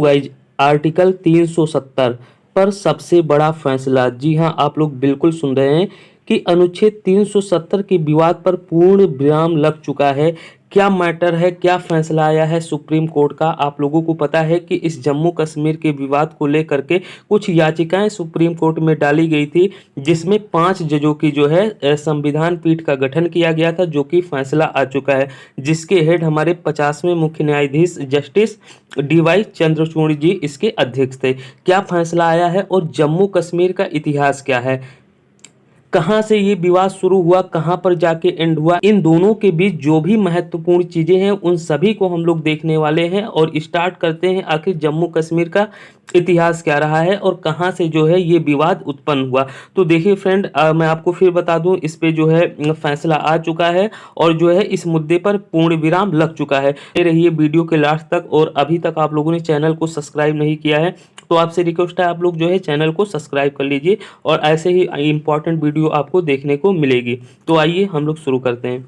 Guys, article 370 पर सबसे बड़ा फैसला। जी हां, आप लोग बिल्कुल सुन रहे हैं कि अनुच्छेद 370 के विवाद पर पूर्ण विराम लग चुका है। क्या मैटर है, क्या फैसला आया है सुप्रीम कोर्ट का? आप लोगों को पता है कि इस जम्मू कश्मीर के विवाद को लेकर के कुछ याचिकाएं सुप्रीम कोर्ट में डाली गई थी, जिसमें 5 जजों की जो है संविधान पीठ का गठन किया गया था, जो कि फैसला आ चुका है, जिसके हेड हमारे 50वें मुख्य न्यायाधीश जस्टिस DY चंद्रचूड़ जी इसके अध्यक्ष थे। क्या फैसला आया है और जम्मू कश्मीर का इतिहास क्या है, कहां से ये विवाद शुरू हुआ, कहां पर जाके एंड हुआ, इन दोनों के बीच जो भी महत्वपूर्ण चीजें हैं उन सभी को हम लोग देखने वाले हैं। और स्टार्ट करते हैं आखिर जम्मू कश्मीर का इतिहास क्या रहा है और कहां से जो है ये विवाद उत्पन्न हुआ। तो देखिए फ्रेंड, मैं आपको फिर बता दूं, इस पे जो है फैसला आ चुका है और जो है इस मुद्दे पर पूर्ण विराम लग चुका है। रहिए वीडियो के लास्ट तक, और अभी तक आप लोगों ने चैनल को सब्सक्राइब नहीं किया है तो आपसे रिक्वेस्ट है, आप लोग जो है चैनल को सब्सक्राइब कर लीजिए और ऐसे ही इंपॉर्टेंट वीडियो आपको देखने को मिलेगी। तो आइए हम लोग शुरू करते हैं।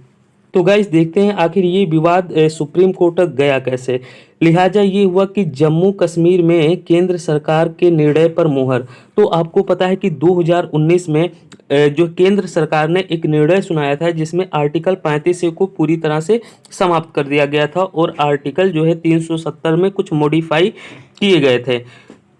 तो गाइस, देखते हैं आखिर ये विवाद सुप्रीम कोर्ट तक गया कैसे। लिहाजा ये हुआ कि जम्मू कश्मीर में केंद्र सरकार के निर्णय पर मुहर। तो आपको पता है कि 2019 में जो केंद्र सरकार ने एक निर्णय सुनाया था, जिसमें आर्टिकल 35 को पूरी तरह से समाप्त कर दिया गया था और आर्टिकल जो है 370 में कुछ मॉडिफाई किए गए थे।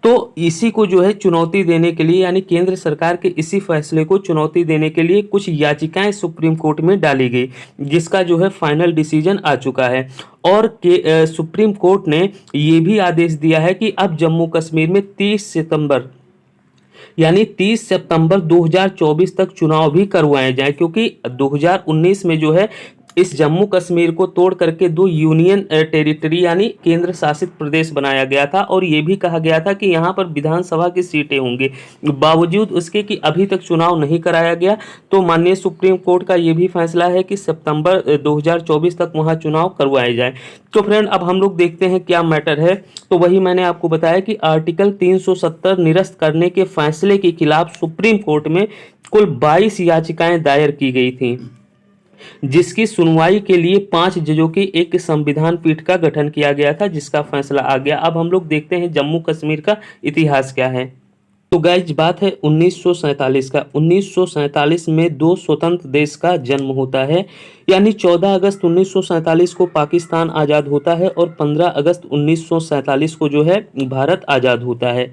तो इसी को जो है चुनौती देने के लिए, यानी केंद्र सरकार के इसी फैसले को चुनौती देने के लिए कुछ याचिकाएं सुप्रीम कोर्ट में डाली गई, जिसका जो है फाइनल डिसीजन आ चुका है। और सुप्रीम कोर्ट ने ये भी आदेश दिया है कि अब जम्मू कश्मीर में 30 सितंबर यानी 30 सितंबर 2024 तक चुनाव भी करवाए जाए, क्योंकि 2019 में जो है इस जम्मू कश्मीर को तोड़ करके 2 यूनियन टेरिटरी यानी केंद्र शासित प्रदेश बनाया गया था और ये भी कहा गया था कि यहाँ पर विधानसभा की सीटें होंगी। बावजूद उसके कि अभी तक चुनाव नहीं कराया गया, तो माननीय सुप्रीम कोर्ट का ये भी फैसला है कि सितंबर 2024 तक वहाँ चुनाव करवाए जाए। तो फ्रेंड, अब हम लोग देखते हैं क्या मैटर है। तो वही मैंने आपको बताया कि आर्टिकल 370 निरस्त करने के फैसले के खिलाफ सुप्रीम कोर्ट में कुल 22 याचिकाएं दायर की गई थी, जिसकी सुनवाई के लिए 5 जजों की एक संविधान पीठ का गठन किया गया था, जिसका फैसला आ गया। अब हम लोग देखते हैं जम्मू कश्मीर का इतिहास क्या है। तो गाइज, बात है 1947 का। 1947 में 2 स्वतंत्र देश का जन्म होता है, यानी 14 अगस्त 1947 को पाकिस्तान आज़ाद होता है और 15 अगस्त 1947 को जो है भारत आज़ाद होता है।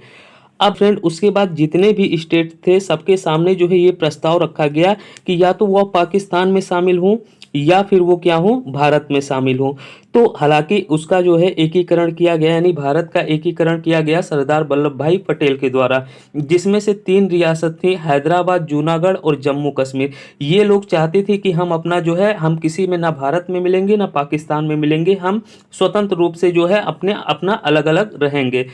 अब फ्रेंड, उसके बाद जितने भी स्टेट थे सबके सामने जो है ये प्रस्ताव रखा गया कि या तो वो पाकिस्तान में शामिल हों या फिर वो क्या हो, भारत में शामिल हो। तो हालांकि उसका जो है एकीकरण किया गया, यानी भारत का एकीकरण किया गया सरदार वल्लभ भाई पटेल के द्वारा, जिसमें से 3 रियासत थी, हैदराबाद, जूनागढ़ और जम्मू कश्मीर। ये लोग चाहते थे कि हम अपना जो है, हम किसी में ना भारत में मिलेंगे ना पाकिस्तान में मिलेंगे, हम स्वतंत्र रूप से जो है अपना अलग अलग रहेंगे।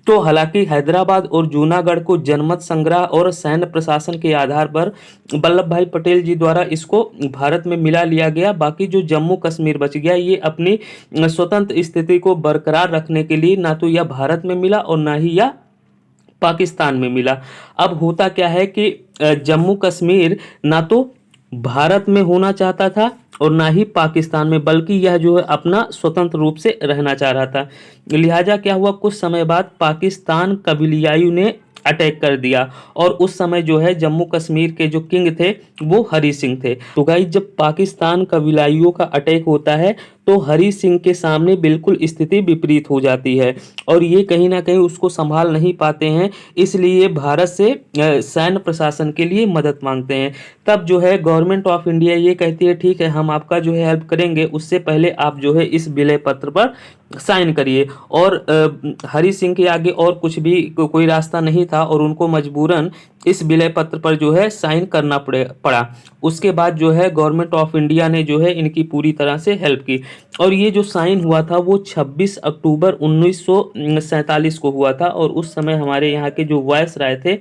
तो हालांकि हैदराबाद और जूनागढ़ को जनमत संग्रह और सैन्य प्रशासन के आधार पर वल्लभ भाई पटेल जी द्वारा इसको भारत में मिला लिया गया। बाकी जो जम्मू कश्मीर बच गया, ये अपनी स्वतंत्र स्थिति को बरकरार रखने के लिए ना तो यह भारत में मिला और ना ही यह पाकिस्तान में मिला। अब होता क्या है कि जम्मू कश्मीर ना तो भारत में होना चाहता था और ना ही पाकिस्तान में, बल्कि यह जो है अपना स्वतंत्र रूप से रहना चाह रहा था। लिहाजा क्या हुआ, कुछ समय बाद पाकिस्तान कबीलियाई ने अटैक कर दिया और उस समय जो है जम्मू कश्मीर के जो किंग थे वो हरी सिंह थे। तो गाइस, जब पाकिस्तान कबीलाइयों का अटैक होता है तो हरी सिंह के सामने बिल्कुल स्थिति विपरीत हो जाती है और ये कहीं ना कहीं उसको संभाल नहीं पाते हैं, इसलिए भारत से सैन्य प्रशासन के लिए मदद मांगते हैं। तब जो है गवर्नमेंट ऑफ इंडिया ये कहती है, ठीक है, हम आपका जो है हेल्प करेंगे, उससे पहले आप जो है इस विलय पत्र पर साइन करिए। और हरी सिंह के आगे और कुछ भी कोई रास्ता नहीं था और उनको मजबूरन इस विलय पत्र पर जो है साइन करना पड़ा। उसके बाद जो है गवर्नमेंट ऑफ इंडिया ने जो है इनकी पूरी तरह से हेल्प की और ये जो साइन हुआ था वो 26 अक्टूबर 1947 को हुआ था और उस समय हमारे यहाँ के जो वायसराय थे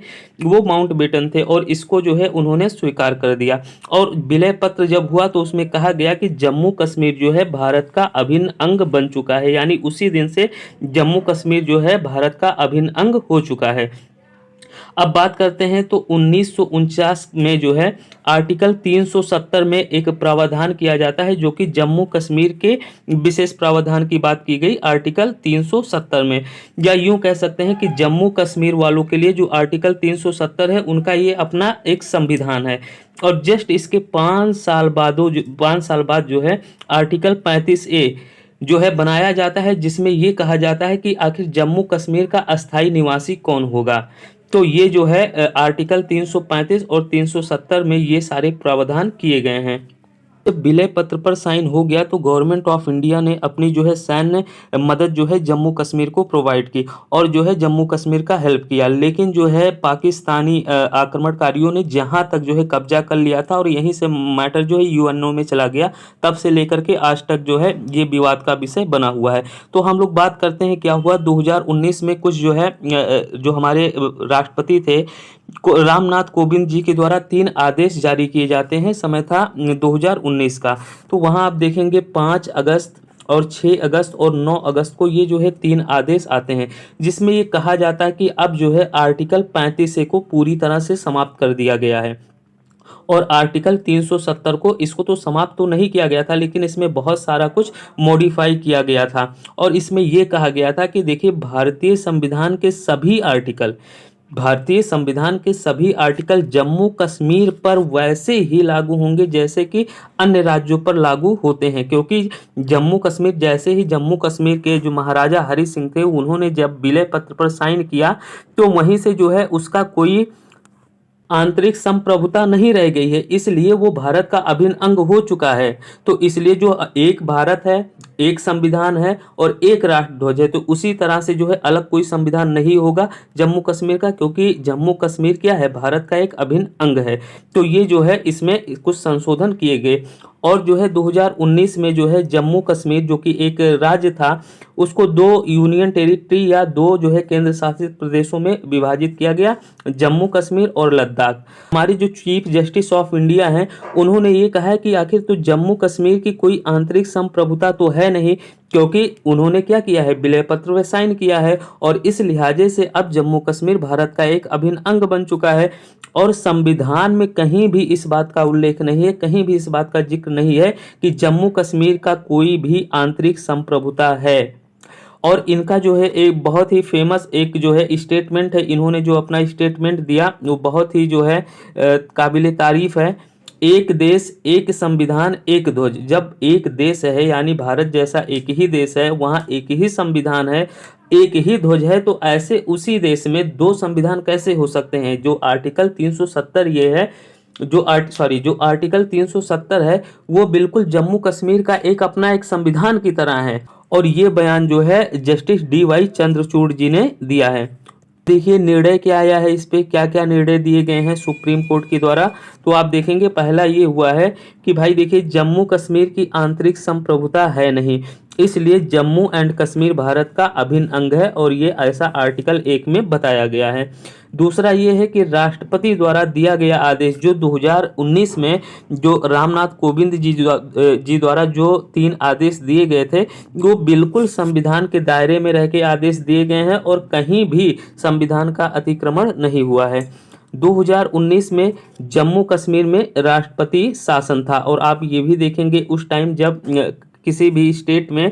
वो माउंटबेटन थे और इसको जो है उन्होंने स्वीकार कर दिया। और विलय पत्र जब हुआ तो उसमें कहा गया कि जम्मू कश्मीर जो है भारत का अभिन्न अंग बन चुका है, यानी उसी दिन से जम्मू कश्मीर जो है भारत का अभिन्न अंग हो चुका है। अब बात करते हैं तो 1949 में जो है आर्टिकल 370 में एक प्रावधान किया जाता है जो कि जम्मू कश्मीर के विशेष प्रावधान की बात की गई आर्टिकल 370 में, या यूं कह सकते हैं कि जम्मू कश्मीर वालों के लिए जो आर्टिकल 370 है उनका ये अपना एक संविधान है। और जस्ट इसके 5 साल बाद जो है आर्टिकल 35A जो है बनाया जाता है, जिसमें ये कहा जाता है कि आखिर जम्मू कश्मीर का अस्थायी निवासी कौन होगा। तो ये जो है आर्टिकल 335 और 370 में ये सारे प्रावधान किए गए हैं। जब विलय पत्र पर साइन हो गया तो गवर्नमेंट ऑफ इंडिया ने अपनी जो है सैन्य मदद जो है जम्मू कश्मीर को प्रोवाइड की और जो है जम्मू कश्मीर का हेल्प किया। लेकिन जो है पाकिस्तानी आक्रमणकारियों ने जहां तक जो है कब्जा कर लिया था और यहीं से मैटर जो है यूएनओ में चला गया, तब से लेकर के आज तक जो है ये विवाद का विषय बना हुआ है। तो हम लोग बात करते हैं क्या हुआ 2019 में। कुछ जो है जो हमारे राष्ट्रपति थे रामनाथ कोविंद जी के द्वारा 3 आदेश जारी किए जाते हैं। समय था 2019 का। तो वहां आप देखेंगे 5 अगस्त और 6 अगस्त और 9 अगस्त को ये जो है 3 आदेश आते हैं, जिसमें ये कहा जाता है कि अब जो है आर्टिकल 35A को पूरी तरह से समाप्त कर दिया गया है। और आर्टिकल 370 को इसको तो समाप्त तो नहीं किया गया था, लेकिन इसमें बहुत सारा कुछ मॉडिफाई किया गया था। और इसमें यह कहा गया था कि देखिए भारतीय संविधान के सभी आर्टिकल जम्मू कश्मीर पर वैसे ही लागू होंगे जैसे कि अन्य राज्यों पर लागू होते हैं, क्योंकि जम्मू कश्मीर के जो महाराजा हरि सिंह थे उन्होंने जब विलय पत्र पर साइन किया तो वहीं से जो है उसका कोई आंतरिक संप्रभुता नहीं रह गई है, इसलिए वो भारत का अभिन्न अंग हो चुका है। तो इसलिए जो एक भारत है, एक संविधान है और एक राष्ट्र ध्वज है, तो उसी तरह से जो है अलग कोई संविधान नहीं होगा जम्मू कश्मीर का, क्योंकि जम्मू कश्मीर क्या है, भारत का एक अभिन्न अंग है। तो ये जो है इसमें कुछ संशोधन किए गए। और जो है 2019 में जो है जम्मू कश्मीर जो कि एक राज्य था उसको 2 यूनियन टेरिटरी या 2 जो है केंद्र शासित प्रदेशों में विभाजित किया गया, जम्मू कश्मीर और लद्दाख। हमारे जो चीफ जस्टिस ऑफ इंडिया हैं उन्होंने ये कहा है कि आखिर तो जम्मू कश्मीर की कोई आंतरिक संप्रभुता तो है नहीं, क्योंकि उन्होंने क्या किया है, विलय पत्र में साइन किया है और इस लिहाजे से अब जम्मू कश्मीर भारत का एक अभिन्न अंग बन चुका है। और संविधान में कहीं भी इस बात का उल्लेख नहीं है, कहीं भी इस बात का जिक्र नहीं है कि जम्मू कश्मीर का कोई भी आंतरिक संप्रभुता है। और इनका जो है एक बहुत ही फेमस एक जो है स्टेटमेंट है, इन्होंने जो अपना स्टेटमेंट दिया वो बहुत ही जो है काबिले तारीफ है। एक देश एक संविधान एक ध्वज। जब एक देश है यानी भारत जैसा एक ही देश है, वहाँ एक ही संविधान है, एक ही ध्वज है, तो ऐसे उसी देश में 2 संविधान कैसे हो सकते हैं। जो आर्टिकल 370 ये है, जो आर्टिकल 370 है वो बिल्कुल जम्मू कश्मीर का एक अपना एक संविधान की तरह है। और ये बयान जो है जस्टिस DY चंद्रचूड़ जी ने दिया है। देखिए निर्णय क्या आया है, इस पे क्या क्या निर्णय दिए गए हैं सुप्रीम कोर्ट के द्वारा। तो आप देखेंगे पहला ये हुआ है कि भाई देखिए जम्मू कश्मीर की आंतरिक संप्रभुता है नहीं, इसलिए जम्मू एंड कश्मीर भारत का अभिन्न अंग है और ये ऐसा आर्टिकल 1 में बताया गया है। दूसरा ये है कि राष्ट्रपति द्वारा दिया गया आदेश जो 2019 में जो रामनाथ कोविंद जी द्वारा जो 3 आदेश दिए गए थे वो बिल्कुल संविधान के दायरे में रह के आदेश दिए गए हैं और कहीं भी संविधान का अतिक्रमण नहीं हुआ है। 2019 में जम्मू कश्मीर में राष्ट्रपति शासन था और आप ये भी देखेंगे उस टाइम जब किसी भी स्टेट में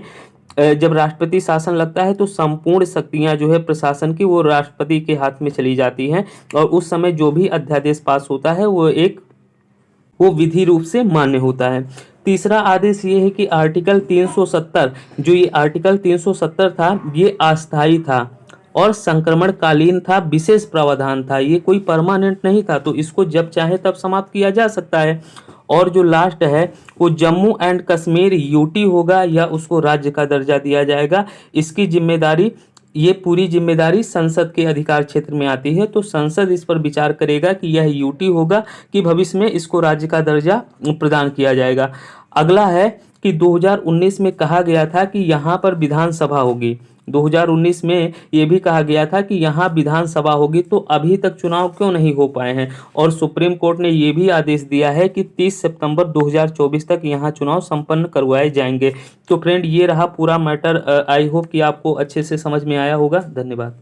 जब राष्ट्रपति शासन लगता है तो संपूर्ण शक्तियां जो है प्रशासन की वो राष्ट्रपति के हाथ में चली जाती हैं और उस समय जो भी अध्यादेश पास होता है वो विधि रूप से मान्य होता है। तीसरा आदेश ये है कि आर्टिकल 370 जो ये आर्टिकल 370 था ये अस्थायी था और संक्रमणकालीन था, विशेष प्रावधान था, ये कोई परमानेंट नहीं था, तो इसको जब चाहे तब समाप्त किया जा सकता है। और जो लास्ट है वो जम्मू एंड कश्मीर यूटी होगा या उसको राज्य का दर्जा दिया जाएगा, इसकी जिम्मेदारी ये पूरी जिम्मेदारी संसद के अधिकार क्षेत्र में आती है। तो संसद इस पर विचार करेगा कि यह यूटी होगा कि भविष्य में इसको राज्य का दर्जा प्रदान किया जाएगा। अगला है कि 2019 में कहा गया था कि यहाँ पर विधानसभा होगी, 2019 में ये भी कहा गया था कि यहाँ विधानसभा होगी, तो अभी तक चुनाव क्यों नहीं हो पाए हैं। और सुप्रीम कोर्ट ने ये भी आदेश दिया है कि 30 सितंबर 2024 तक यहाँ चुनाव संपन्न करवाए जाएंगे। तो फ्रेंड ये रहा पूरा मैटर। आई होप कि आपको अच्छे से समझ में आया होगा। धन्यवाद।